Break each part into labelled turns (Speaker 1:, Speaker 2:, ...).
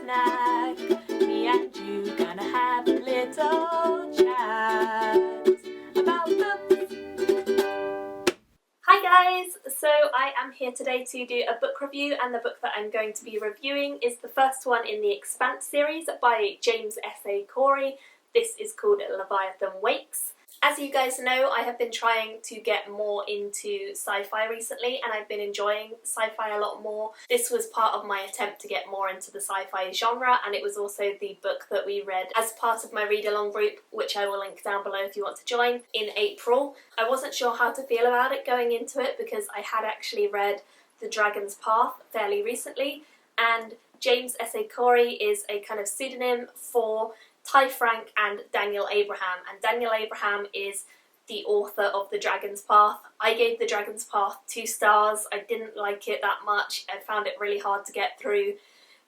Speaker 1: snack. Me and you gonna have a little chat about books. Hi guys! So I am here today to do a book review, and the book that I'm going to be reviewing is the first one in the Expanse series by James S.A. Corey. This is called Leviathan Wakes. As you guys know, I have been trying to get more into sci-fi recently, and I've been enjoying sci-fi a lot more. This was part of my attempt to get more into the sci-fi genre, and it was also the book that we read as part of my read-along group, which I will link down below if you want to join, in April. I wasn't sure how to feel about it going into it because I had actually read The Dragon's Path fairly recently, and James S.A. Corey is a kind of pseudonym for Ty Frank and Daniel Abraham, and Daniel Abraham is the author of The Dragon's Path. I gave The Dragon's Path 2 stars. I didn't like it that much. I found it really hard to get through.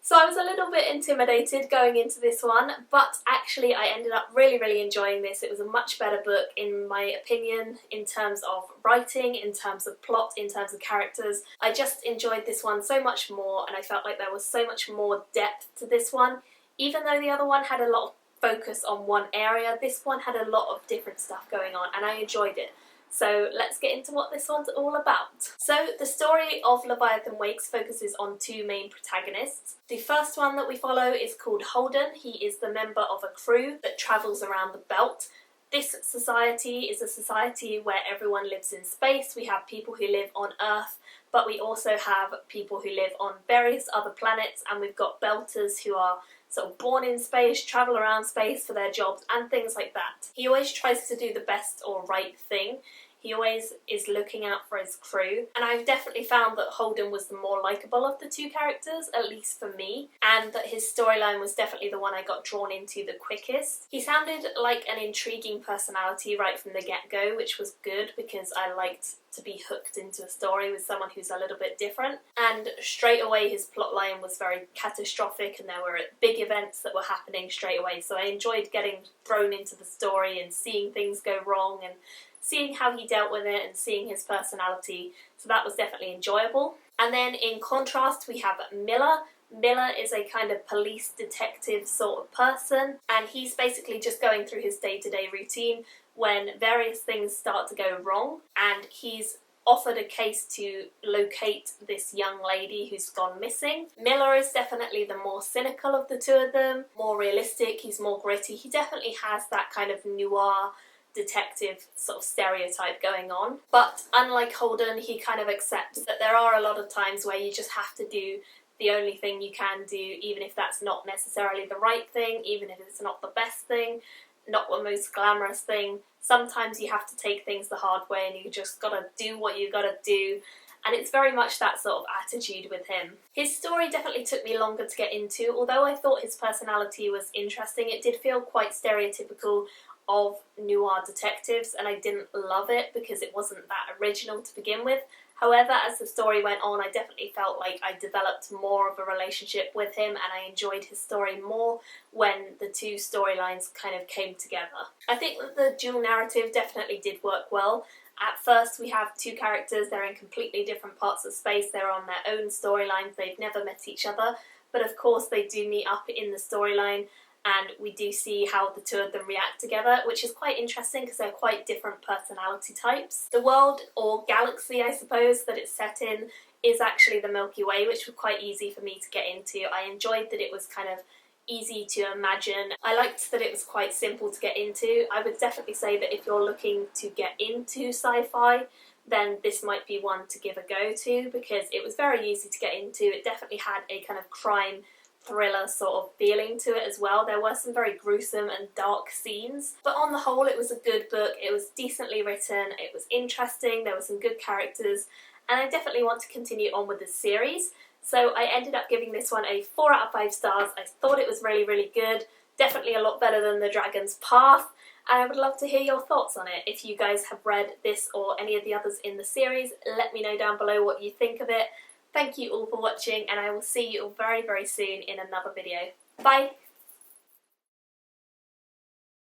Speaker 1: So I was a little bit intimidated going into this one, but actually I ended up really enjoying this. It was a much better book in my opinion, in terms of writing, in terms of plot, in terms of characters. I just enjoyed this one so much more, and I felt like there was so much more depth to this one. Even though the other one had a lot of focus on one area, this one had a lot of different stuff going on, and I enjoyed it. So let's get into what this one's all about. So the story of Leviathan Wakes focuses on 2 main protagonists. The first one that we follow is called Holden. He is the member of a crew that travels around the belt. This society is a society where everyone lives in space. We have people who live on Earth, but we also have people who live on various other planets, and we've got belters who are sort of born in space, travel around space for their jobs and things like that. He always tries to do the best or right thing. He always is looking out for his crew, and I've definitely found that Holden was the more likeable of the 2 characters, at least for me, and that his storyline was definitely the one I got drawn into the quickest. He sounded like an intriguing personality right from the get-go, which was good because I liked to be hooked into a story with someone who's a little bit different, and straight away his plotline was very catastrophic and there were big events that were happening straight away, so I enjoyed getting thrown into the story and seeing things go wrong and seeing how he dealt with it and seeing his personality, so that was definitely enjoyable. And then in contrast we have Miller. Miller is a kind of police detective sort of person, and he's basically just going through his day-to-day routine when various things start to go wrong, and he's offered a case to locate this young lady who's gone missing. Miller is definitely the more cynical of the 2 of them, more realistic, he's more gritty. He definitely has that kind of noir detective sort of stereotype going on, but unlike Holden, he kind of accepts that there are a lot of times where you just have to do the only thing you can do, even if that's not necessarily the right thing, even if it's not the best thing, not the most glamorous thing. Sometimes you have to take things the hard way and you just gotta do what you gotta do, and it's very much that sort of attitude with him. His story definitely took me longer to get into. Although I thought his personality was interesting, it did feel quite stereotypical of noir detectives, and I didn't love it because it wasn't that original to begin with. However, as the story went on, I definitely felt like I developed more of a relationship with him, and I enjoyed his story more when the 2 storylines kind of came together. I think that the dual narrative definitely did work well. At first we have 2 characters, they're in completely different parts of space, they're on their own storylines, they've never met each other, but of course they do meet up in the storyline, and we do see how the 2 of them react together, which is quite interesting because they're quite different personality types. The world, or galaxy I suppose, that it's set in is actually the Milky Way, which was quite easy for me to get into. I enjoyed that it was kind of easy to imagine. I liked that it was quite simple to get into. I would definitely say that if you're looking to get into sci-fi, then this might be one to give a go to, because it was very easy to get into. It definitely had a kind of crime thriller sort of feeling to it as well. There were some very gruesome and dark scenes, but on the whole it was a good book. It was decently written, it was interesting, there were some good characters, and I definitely want to continue on with this series. So I ended up giving this one a 4 out of 5 stars. I thought it was really good, definitely a lot better than The Dragon's Path, and I would love to hear your thoughts on it. If you guys have read this or any of the others in the series, let me know down below what you think of it. Thank you all for watching, and I will see you all very soon in another video. Bye!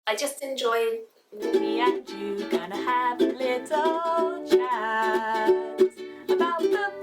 Speaker 1: I just enjoyed me and you gonna have a little chat about the